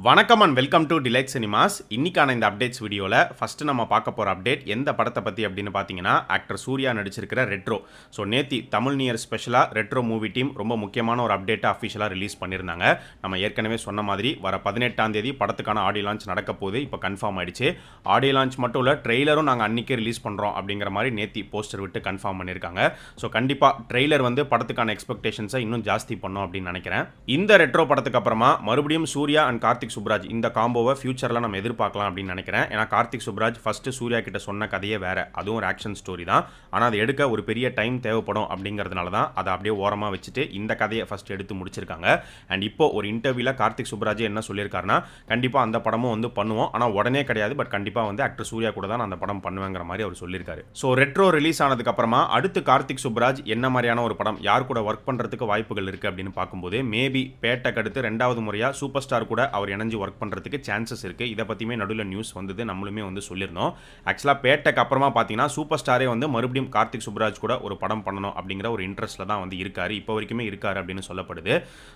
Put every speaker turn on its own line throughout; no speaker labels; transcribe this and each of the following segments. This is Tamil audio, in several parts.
வணக்கம் and welcome to delight cinemas. இன்னைக்கான இந்த அப்டேட்ஸ் வீடியோவில் ஃபஸ்ட்டு நம்ம பார்க்க போகிற அப்டேட் எந்த படத்தை பற்றி அப்படின்னு பார்த்தீங்கன்னா ஆக்டர் சூர்யா நடிச்சிருக்கிற ரெட்ரோ. ஸோ நேத்தி தமிழ் நியூ இயர் ஸ்பெஷலாக ரெட்ரோ மூவி டீம் ரொம்ப முக்கியமான ஒரு அப்டேட்டை அஃபிஷியலாக ரிலீஸ் பண்ணியிருந்தாங்க. நம்ம ஏற்கனவே சொன்ன மாதிரி வர 18ஆம் தேதி படத்துக்கான ஆடியோ லான்ச் நடக்க போகுது. இப்போ கன்ஃபார்ம் ஆயிடுச்சு. ஆடியோ லான்ச் மட்டும் இல்லை, ட்ரெய்லரும் நாங்கள் அன்றைக்கே ரிலீஸ் பண்ணுறோம் அப்படிங்கிற மாதிரி நேத்தி போஸ்டர் விட்டு கன்ஃபார்ம் பண்ணியிருக்காங்க. ஸோ கண்டிப்பாக ட்ரெய்லர் வந்து படத்துக்கான எக்ஸ்பெக்டேஷன்ஸை இன்னும் ஜாஸ்தி பண்ணோம் அப்படின்னு நினைக்கிறேன். இந்த ரெட்ரோ படத்துக்கு அப்புறமா மறுபடியும் சூர்யா அண்ட் கார்த்திக் சுப்ராஜ் இந்த காம்போவை ஃபியூச்சரில் நம்ம எதிர்பார்க்கலாம் அப்படின்னு நினைக்கிறேன். ஏன்னா கார்த்திக் சுப்ராஜ் ஃபர்ஸ்ட் சூர்யா கிட்ட சொன்ன கதையே வேற, அதுவும் ஒரு ஆக்ஷன் ஸ்டோரி தான். ஆனால் அதை எடுக்க ஒரு பெரிய டைம் தேவைப்படும் அப்படிங்கிறதுனால தான் அதை அப்படியே ஓரமாக வச்சுட்டு இந்த கதையை ஃபர்ஸ்ட் எடுத்து முடிச்சிருக்காங்க. அண்ட் இப்போ ஒரு இன்டர்வியூல கார்த்திக் சுப்ராஜ் என்ன சொல்லியிருக்காருன்னா, கண்டிப்பாக அந்த படமும் வந்து பண்ணுவோம், ஆனால் உடனே கிடையாது, பட் கண்டிப்பாக வந்து ஆக்டர் சூர்யா கூட தான் அந்த படம் பண்ணுவேங்கிற மாதிரி அவர் சொல்லியிருக்காரு. ஸோ ரெட்ரோ ரிலீஸ் ஆனதுக்கு அப்புறமா அடுத்து கார்த்திக் சுப்ராஜ் என்ன மாதிரியான ஒரு படம் யார் கூட ஒர்க் பண்ணுறதுக்கு வாய்ப்புகள் இருக்குது அப்படின்னு பார்க்கும்போது மேபி பேட்டைக்கு அடுத்து 2வது முறையாக சூப்பர் ஸ்டார் கூட அவர் இணைஞ்சு ஒர்க் பண்ணுறதுக்கு சான்சஸ் இருக்குது. இதை பற்றியுமே நடுவில் நியூஸ் வந்தது, நம்மளுமே வந்து சொல்லியிருந்தோம். ஆக்சுவலாக பேட்டைக்கு அப்புறமா பார்த்தீங்கன்னா சூப்பர் ஸ்டாரே வந்து மறுபடியும் கார்த்திக் சுப்ராஜ் கூட ஒரு படம் பண்ணணும் அப்படிங்கிற ஒரு இன்ட்ரெஸ்ட்டில் தான் வந்து இருக்காரு, இப்போ வரைக்குமே இருக்காரு அப்படின்னு சொல்லப்படுது.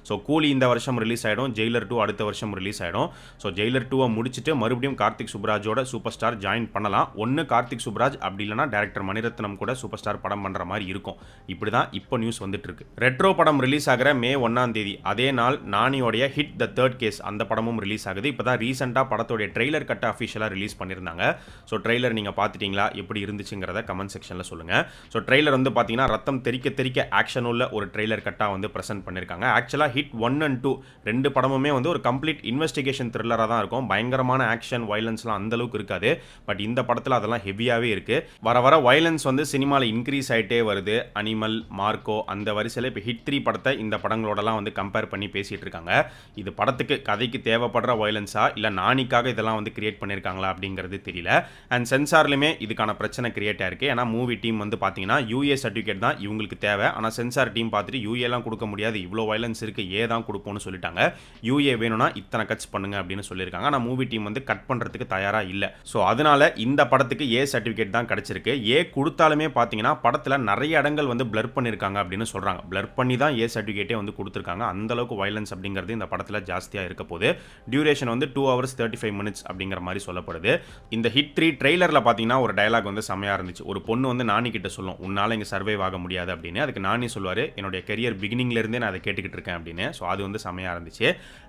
ஸோ கூலி இந்த வருஷம் ரிலீஸ் ஆகிடும், ஜெயிலர் 2 அடுத்த வருஷம் ரிலீஸ் ஆகிடும். ஸோ ஜெயிலர் 2 முடிச்சுட்டு மறுபடியும் கார்த்திக் சுப்ராஜோட சூப்பர் ஸ்டார் ஜாயின் பண்ணலாம். ஒன்று கார்த்திக் சுப்ராஜ், அப்படி இல்லைனா டேரக்டர் மணிரத்னம் கூட சூப்பர் ஸ்டார் படம் பண்ணுற மாதிரி இருக்கும். இப்படி தான் இப்போ நியூஸ் வந்துட்டு இருக்கு. ரெட்ரோ படம் ரிலீஸ் ஆகிற மே 1ஆம் தேதி அதே நாள் நானியோடைய ஹிட் த தேர்ட் கேஸ் அந்த படமும் ரிலீஸ் ஆகுது. இப்போ தான் ரீசெண்டாக படத்தோடைய ட்ரெய்லர் கட்டை அஃபிஷியலாக ரிலீஸ் பண்ணியிருந்தாங்க. ஸோ ட்ரெய்லர் நீங்கள் பார்த்துட்டீங்களா, எப்படி இருந்துச்சுங்கிறத கமெண்ட் செக்ஷனில் சொல்லுங்கள். ஸோ ட்ரெய்லர் வந்து பார்த்தீங்கன்னா ரத்தம் தெறிக்க தெறிக்க ஆக்ஷன் உள்ள ஒரு ட்ரெய்லர் கட்டாக வந்து ப்ரெசென்ட் பண்ணியிருக்காங்க. ஆக்சுவலாக ஹிட் 1 and 2 ரெண்டு படமுமே வந்து ஒரு கம்ப்ளீட் இன்வெஸ்டிகேஷன் த்ரில்லராக தான் இருக்கும். பயங்கரமான ஆக்ஷன் வயலன்ஸ்லாம் அந்த அளவுக்கு இருக்காது. பட் இந்த படத்தில் அதெல்லாம் ஹெவியாகவே இருக்குது. வர வர வயலன்ஸ் வந்து சினிமாவில் இன்க்ரீஸ் ஆகிட்டே வருது. அனிமல், மார்க்கோ அந்த வரிசையில் இப்போ ஹிட் 3 படத்தை இந்த படங்களோடலாம் வந்து கம்பேர் பண்ணி பேசிகிட்டு இருக்காங்க. இது படத்துக்கு கதைக்கு தேவைப்படுற வயலன்ஸா இல்லை நானிக்காக இதெல்லாம் வந்து கிரியேட் பண்ணியிருக்காங்களா அப்படிங்கிறது தெரியல. அண்ட் சென்சார்லையுமே இதுக்கான பிரச்சனை கிரியேட் ஆயிருக்கு. ஏன்னா மூவி டீம் வந்து பார்த்தீங்கன்னா யூஏ சர்டிஃபிகேட் தான் இவங்களுக்கு தேவை. ஆனால் சென்சார் டீம் பார்த்துட்டு யூஏலாம் கொடுக்க முடியாது, இவ்வளோ வயலன்ஸ் இருக்குது, ஏ தான் கொடுப்போம்னு சொல்லிட்டாங்க. யூஏ வேணும்னா இத்தனை கட்ஸ் பண்ணுங்க அப்படின்னு சொல்லியிருக்காங்க. ஆனால் மூவி டீம் வந்து கட் பண்ணுறதுக்கு தயாராக இல்லை. ஸோ அதனால இந்த படத்துக்கு ஏ சர்டிஃபிகேட் தான் கிடைச்சிருக்கு. ஏ கொடுத்தாலுமே பார்த்தீங்கன்னா படத்தில் நிறைய இடங்கள் வந்து பிளர் பண்ணியிருக்காங்க அப்படின்னு சொல்கிறாங்க. பிளர் பண்ணி தான் ஏ சர்டிஃபிகேட்டே வந்து கொடுத்துருக்காங்க. அந்த அளவுக்கு வயலன்ஸ் அப்படிங்கிறது இந்த படத்தில் ஜாஸ்தியாக இருக்க போது. டியூரேஷன் வந்து 2 hours 35 minutes அப்படிங்கிற மாதிரி சொல்லப்படுது. இந்த ஹிட் 3 ட்ரெய்லரில் பார்த்தீங்கன்னா ஒரு டயலாக் வந்து செமையாக இருந்துச்சு. ஒரு பொண்ணு வந்து நானி கிட்ட சொல்லும், உன்னால் இங்கே சர்வைவ் ஆக முடியாது அப்படின்னு. அதுக்கு நானி சொல்லுவார், என்னுடைய கெரியர் பிகினிங்லேருந்தே நான் அதை கேட்டுக்கிட்டு இருக்கேன் அப்படின்னு. ஸோ அது வந்து செமையாக இருந்துச்சு.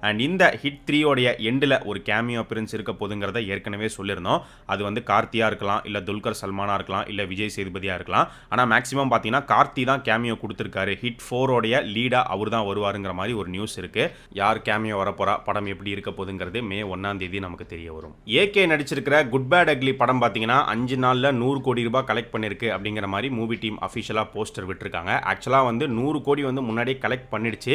அண்ட் இந்த ஹிட் 3 உடைய எண்டில் ஒரு கேமியோ அப்பியரன்ஸ் இருக்க போதுங்கிறத ஏற்கனவே சொல்லியிருந்தோம். அது வந்து கார்த்தியா இருக்கலாம், இல்லை துல்கர் சல்மானா இருக்கலாம், இல்லை விஜய் சேதுபதியாக இருக்கலாம். ஆனால் மேக்ஸிமம் பார்த்தீங்கன்னா கார்த்தி தான் கேமியோ கொடுத்துருக்காரு. ஹிட் 4 உடைய லீடாக அவர் தான் வருவாருங்கிற மாதிரி ஒரு நியூஸ் இருக்குது. யார் கேமியோ வரப்போறா, படம் எப்படி இருக்க போதுங்கிறது மே 1ஆம் தேதி நமக்கு தெரிய வரும். ஏகே நடிச்சிருக்கிற குட் பேட் அக்லி படம் பார்த்தீங்கன்னா 5 நாளில் 100 கோடி ரூபாய் கலெக்ட் பண்ணிருக்கு அப்படிங்கிற மாதிரி மூவி டீம் அஃபிஷியலாக போஸ்டர் விட்டுருக்காங்க. ஆக்சுவலாக வந்து 100 கோடி வந்து முன்னாடியே கலெக்ட் பண்ணிடுச்சு.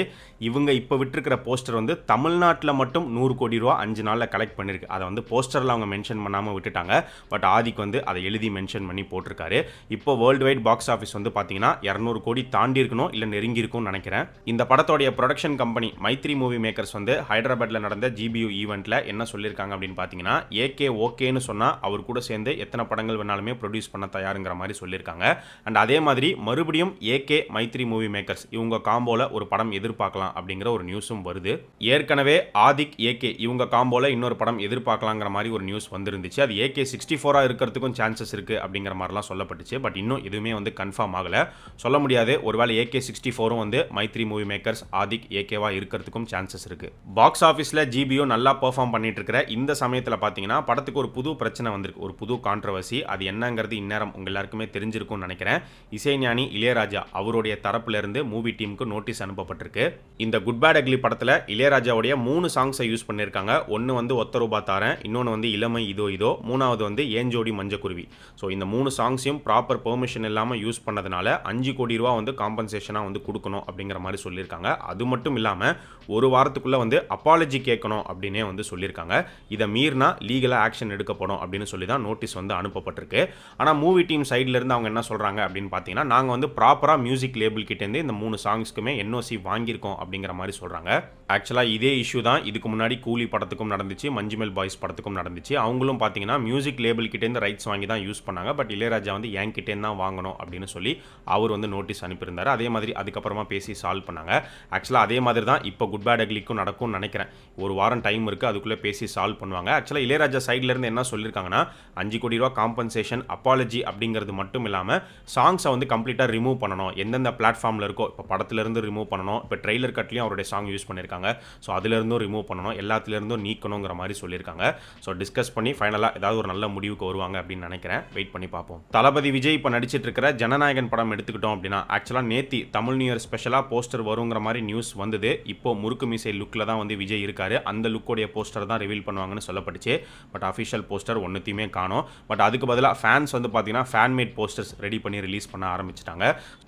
இவங்க இப்போ விட்டுருக்கிற போஸ்டர் வந்து தமிழ்நாட்டில் மட்டும் 100 கோடி ரூபா 5 நாளில் கலெக்ட் பண்ணிருக்கு. அதை வந்து போஸ்டரில் அவங்க மென்ஷன் பண்ணாமல் விட்டுட்டாங்க. பட் ஆதிக்கு வந்து அதை எழுதி மென்ஷன் பண்ணி போட்டிருக்காரு. இப்போ வேர்ல்டு வைட் பாக்ஸ் ஆஃபீஸ் வந்து பார்த்தீங்கன்னா 200 கோடி தாண்டி இருக்கணும், இல்லை நெருங்கி இருக்கும்னு நினைக்கிறேன். இந்த படத்தோடைய production company Mythri movie makers வந்து ஹைதராபாத்தில் நடந்த ஜிபியூ ஈவெண்ட்டில் என்ன சொல்லியிருக்காங்க அப்படின்னு பார்த்தீங்கன்னா, ஏகே ஓகேன்னு சொன்னால் அவர் கூட சேர்ந்து எத்தனை படங்கள் வேணாலுமே ப்ரொடியூஸ் பண்ண தயாருங்கிற மாதிரி சொல்லியிருக்காங்க. அண்ட் அதே மாதிரி மறுபடியும் ஏகே மைத்ரி மூவி மேக்கர்ஸ் இவங்க காம்போல ஒரு படம் எதிர்பார்க்கலாம் அப்படிங்கிற ஒரு நியூஸும் வருது. ஏற்கனவே ஆதிக் ஏகே இவங்க காம்போல இன்னொரு படம் எதிர்பார்க்கலாங்கிற மாதிரி ஒரு நியூஸ் வந்துருந்துச்சு. அது ஏகே 64 இருக்கிறதுக்கும் சான்சஸ் இருக்குது அப்படிங்கிற மாதிரிலாம் சொல்லப்பட்டுச்சு. பட் இன்னும் எதுவுமே வந்து கன்ஃபார்ம் ஆகலை, சொல்ல முடியாது. ஒருவேளை ஏகே 64 வந்து மைத்ரி மூவி மேக்கர்ஸ் ஆதிக் ஏகேவா இருக்கிறதுக்கும் சான்சஸ் இருக்குது. பாக்ஸ் ஆஃபீஸில் ஜிபியோ நல்லா பெர்ஃபார்ம் பண்ணிட்டு இருக்கிற இந்த சமயத்தில் பார்த்தீங்கன்னா படத்துக்கு ஒரு புது பிரச்சனை வந்திருக்கு, ஒரு புது கான்ட்ரவர்சி. அது என்னங்கிறது இந்நேரம் உங்க எல்லாருக்குமே தெரிஞ்சிருக்கும்னு நினைக்கிறேன். இசைஞானி இளையராஜா அவருடைய தரப்புல இருந்து மூவி டீமுக்கு நோட்டீஸ் அனுப்பப்பட்டிருக்கு. இந்த குட் பேட் அக்லி படத்தில் இளையராஜாவுடைய 3 சாங்ஸை யூஸ் பண்ணியிருக்காங்க. ஒன்று வந்து ஒத்த ரூபா தாரன், இன்னொன்று வந்து இளமை இதோ இதோ, மூணாவது வந்து ஏஞ்சோடி மஞ்சக்குருவி. ஸோ இந்த 3 சாங்ஸையும் ப்ராப்பர் பெர்மிஷன் இல்லாமல் யூஸ் பண்ணதுனால 5 கோடி ரூபா வந்து காம்பன்சேஷனாக வந்து கொடுக்கணும் அப்படிங்கிற மாதிரி சொல்லியிருக்காங்க. அது மட்டும் இல்லாமல் ஒரு வாரத்துக்குள்ளே வந்து அப்பாலஜி கேட்கணும் அப்படின்னே வந்து சொல்லியிருக்காங்க. இதை மீறினா லீகலாக ஆக்ஷன் எடுக்கப்படும் அப்படின்னு சொல்லி தான் நோட்டீஸ் வந்து அனுப்பப்பட்டிருக்கு. ஆனால் மூவி டீம் சைட்லேருந்து அவங்க என்ன சொல்கிறாங்க அப்படின்னு பார்த்தீங்கன்னா, நாங்கள் வந்து ப்ராப்பராக மியூசிக் லேபிள் கிட்டேருந்து இந்த 3 சாங்ஸ்க்குமே என்ஓசி வாங்கியிருக்கோம் அப்படிங்கிற மாதிரி சொல்கிறாங்க. ஆக்சுவலாக இதே இஷ்யூ தான் இதுக்கு முன்னாடி கூலி படத்துக்கும் நடந்துச்சு, மஞ்சுமெல் பாய்ஸ் படத்துக்கும் நடந்துச்சு. அவங்களும் பார்த்தீங்கன்னா மியூசிக் லேபிள் கிட்டேருந்து ரைட்ஸ் வாங்கி தான் யூஸ் பண்ணாங்க. பட் இளையராஜா வந்து என் கிட்டேருந்து தான் வாங்கணும் அப்படின்னு சொல்லி அவர் வந்து நோட்டீஸ் அனுப்பியிருந்தார். அதே மாதிரி அதுக்கப்புறமா பேசி சால்வ் பண்ணாங்க. ஆக்சுவலாக அதே மாதிரி தான் இப்போ குட் பேட் அக்லிக்கும் நடக்கும்னு நினைக்கிறேன். ஒரு வாரம் டைம் இருக்குது, அதுக்குள்ளே பேசி சால்வ் பண்ணுவாங்க. ஆக்சுவலாக இளையராஜா சைட்லேருந்து என்ன சொல்லியிருக்காங்கன்னா, 5 கோடி ரூபா காம்பன்சேஷன், அப்பாலஜி அப்படிங்கிறது மட்டும் இல்லாமல் சாங்ஸை வந்து கம்ப்ளீட்டாக ரிமூவ் பண்ணணும். எந்தெந்த பிளாட்ஃபார்மில் இருக்கோ, இப்போ படத்துலேருந்து ரிமூவ் பண்ணணும், இப்போ ட்ரெய்லர் கட்லையும் அவருடைய சாங் யூஸ் பண்ணியிருக்காங்க. ஸோ அதுலேருந்தும் ரிமூவ் பண்ணணும், எல்லாத்துலேருந்தும் நீக்கணுங்கிற மாதிரி சொல்லியிருக்காங்க. ஸோ டிஸ்கஸ் பண்ணி ஃபைனலாக ஏதாவது ஒரு நல்ல முடிவுக்கு வருவாங்க அப்படின்னு நினைக்கிறேன். வெயிட் பண்ணி பார்ப்போம். தளபதி விஜய் இப்போ நடிச்சிட்டு இருக்கிற ஜனநாயகன் படம் எடுத்துக்கிட்டோம் அப்படின்னா, ஆக்சுவலாக நேத்தி தமிழ் நியூ இயர் ஸ்பெஷலாக போஸ்டர் வருங்கிற மாதிரி நியூஸ் வந்தது. இப்போ முறுக்கு மீசை லுக்கில் தான் வந்து விஜய் இருக்காரு. அந்த லுக்கோடைய போஸ்டர் தான் ரிவீல் பண்ணுவாங்கன்னு சொல்லப்பட்டுச்சு. பட் அஃபிஷியல் போஸ்டர் ஒன்றுத்தையுமே காணோம். பட் அதுக்கு பதிலாக ஃபேன்ஸ் வந்து பார்த்தீங்கன்னா ஃபேன் மேட் போஸ்டர்ஸ் ரெடி பண்ணி ரிலீஸ் பண்ண ஆரம்பிச்சிட்டாங்க.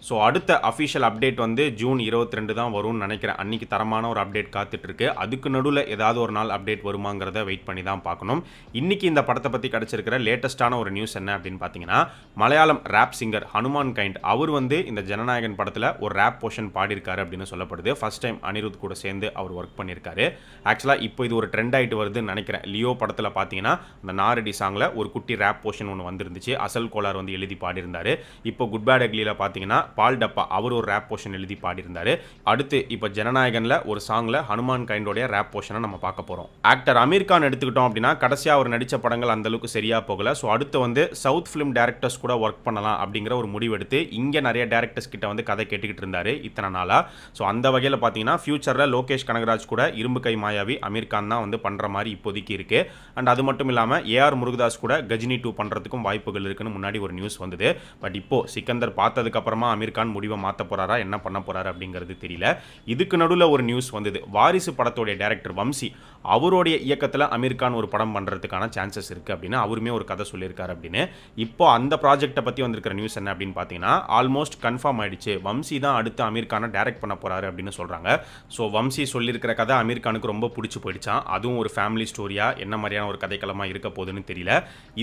ஸோ அடுத்த அஃபிஷியல் அப்டேட் வந்து ஜூன் 22 தான் வரும்னு நினைக்கிறேன். அன்னைக்கு தரமான ஒரு அப்டேட் காத்துட்டு இருக்கு. அதுக்கு நடுவில் ஏதாவது ஒரு நாள் அப்டேட் வருமாங்கிறத வெயிட் பண்ணி தான் பார்க்கணும். இன்னைக்கு இந்த படத்தை பற்றி கிடைச்சிருக்கிற லேட்டஸ்டான ஒரு நியூஸ் என்ன அப்படின்னு பார்த்தீங்கன்னா, Malayalam rap singer Hanumankind அவர் வந்து இந்த ஜனநாயகன் படத்தில் ஒரு ரேப் போர்ஷன் பாடியிருக்காரு அப்படின்னு சொல்லப்படுது. ஃபர்ஸ்ட் டைம் அனிருத் கூட சேர்ந்து அவர் ஒர்க் பண்ணியிருக்காரு. ஆக்சுவலாக இப்போ இது ஒரு ட்ரெண்ட் ஆகிட்டு வருதுன்னு நினைக்கிறேன். லியோ படத்தில் பார்த்தீங்கன்னா அந்த நாரடி சாங்கில் ஒரு குட்டி ரேப் போர்ஷன் ஒன்று வந்துருந்துச்சு. அசல் கோலார் வந்து எழுதி பாடியிருந்தாரு. இப்போ குட் பேட் அக்லியில் பார்த்தீங்கன்னா பால் டப்பா அவர் ஒரு ரேப் போர்ஷன் எழுதி பாடியிருந்தாரு. அடுத்து இப்போ ஜனநாயகனில் ஒரு சாங்கில் ஹனுமான் கைண்டோடைய ரேப் போர்ஷனை நம்ம பார்க்க போகிறோம். ஆக்டர் அமீர் கான் எடுத்துக்கிட்டோம் அப்படின்னா கடைசியாக அவர் நடித்த படங்கள் அந்தளவுக்கு சரியாக போகல. ஸோ அடுத்து வந்து சவுத் ஃபிலிம் டேரக்டர்ஸ் கூட ஒர்க் பண்ணலாம் அப்படிங்கிற ஒரு முடிவு எடுத்து இங்கே நிறைய டேரக்டர்ஸ் கிட்ட வந்து கதை கேட்டுக்கிட்டு இருந்தாரு இத்தனை நாளாக. ஸோ அந்த வகையில் பார்த்தீங்கன்னா ஃபியூச்சரில் லோகேஷ் கனகராஜ் கூட இரும்பு கை மாயாவி அமீர் கான் தான் வந்து பண்ணுற மாதிரி இப்போதைக்கு இருக்கு. அண்ட் அது மட்டும் இல்லாமல் ஏஆர் முருகதாஸ் கூட கஜினி 2 பண்ணுறதுக்கும் வாய்ப்புகள் இருக்குன்னு முன்னாடி ஒரு நியூஸ் வந்தது. பட் இப்போ சிக்கந்தர் பார்த்ததுக்கு அப்புறமா அமீர் கான் முடிவை மாற்ற போறாரா, என்ன பண்ண போறாரு அப்படிங்கிறது தெரியல. இதுக்கு நடுவில் ஒரு நியூஸ் வந்தது. வாரிசு படத்தோடைய டைரக்டர் வம்சி அவருடைய இயக்கத்தில் அமீர் கான் ஒரு படம் பண்ணுறதுக்கான சான்சஸ் இருக்குது அப்படின்னு அவருமே ஒரு கதை சொல்லியிருக்காரு அப்படின்னு. இப்போ அந்த ப்ராஜெக்ட்டை பற்றி வந்திருக்கிற நியூஸ் என்ன அப்படின்னு பார்த்தீங்கன்னா, ஆல்மோஸ்ட் கன்ஃபார்ம் ஆயிடுச்சு. வம்சி தான் அடுத்து அமீர் கானை டைரக்ட் பண்ண போறாரு அப்படின்னு சொல்கிறாங்க. ஸோ வம்சி சொல்லியிருக்கிற கதை அமீர் கானுக்கு ரொம்ப பிடிச்சி போயிடுச்சான். அதுவும் ஒரு ஃபேமிலி ஸ்டோரியாக என்ன மாதிரியான ஒரு கதைக்களமாக இருக்க போகுதுன்னு தெரியல.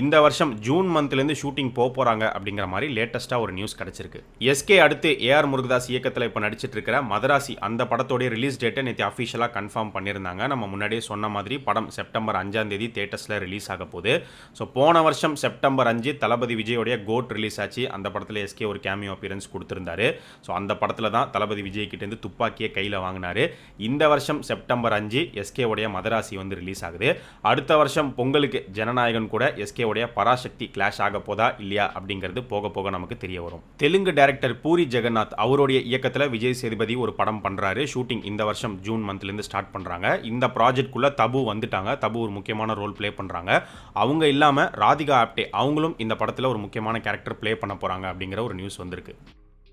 இந்த வருஷம் ஜூன் மந்த்லேருந்து ஷூட்டிங் போகிறாங்க அப்படிங்கிற மாதிரி லேட்டஸ்ட்டாக ஒரு நியூஸ் கிடச்சிருக்கு. எஸ்கே அடுத்து ஏஆர் முருகதாஸ் இயக்கத்தில் இப்போ நடிச்சிட்டு இருக்கிற மதராசி அந்த படத்தோடைய ரிலீஸ் டேட்டை நேற்று அஃபிஷியலாக கன்ஃபார்ம் பண்ணியிருந்தாங்க. நம்ம முன்னாடியே சொன்ன மாதிரி படம் செப்டம்பர் 5ஆம் தேதி தியேட்டர்ஸில் ரிலீஸ் ஆக போகுது. ஸோ போன வருஷம் செப்டம்பர் 5 தளபதி விஜயோடைய கோட் ரிலீஸ் ஆச்சு. அந்த படத்தில் எஸ்கே ஒரு கேமியோ அப்பியரன்ஸ் கொடுத்திருந்தாரு. ஸோ அந்த படத்தில் தான் தளபதி விஜய் கிட்டேருந்து துப்பாக்கியை கையில் வாங்கினாரு. இந்த வருஷம் செப்டம்பர் 5 எஸ்கே உடைய மதராசி வந்து ரிலீஸ் ஆகுது. அடுத்த வருஷம் பொங்கலுக்கு ஜனநாயகன் கூட எஸ்கே உடைய பராசக்தி கிளாஷ் ஆக போதா இல்லையா அப்படிங்கிறது போக போக நமக்கு தெரிய வரும். தெலுங்கு டைரக்டர் பூரி ஜெகநாத் அவருடைய இயக்கத்தில் விஜய் சேதுபதி ஒரு படம் பண்றாரு. ஷூட்டிங் இந்த வருஷம் ஜூன் மந்த்லேருந்து ஸ்டார்ட் பண்றாங்க. இந்த ப்ராஜெக்ட்குள்ள தபு வந்துட்டாங்க. தபு ஒரு முக்கியமான ரோல் பிளே பண்றாங்க. அவங்க இல்லாமல் ராதிகா ஆப்டே அவங்களும் இந்த படத்தில் ஒரு முக்கியமான கேரக்டர் பிளே பண்ண போறாங்க அப்படிங்கிற ஒரு நியூஸ் வந்திருக்கு.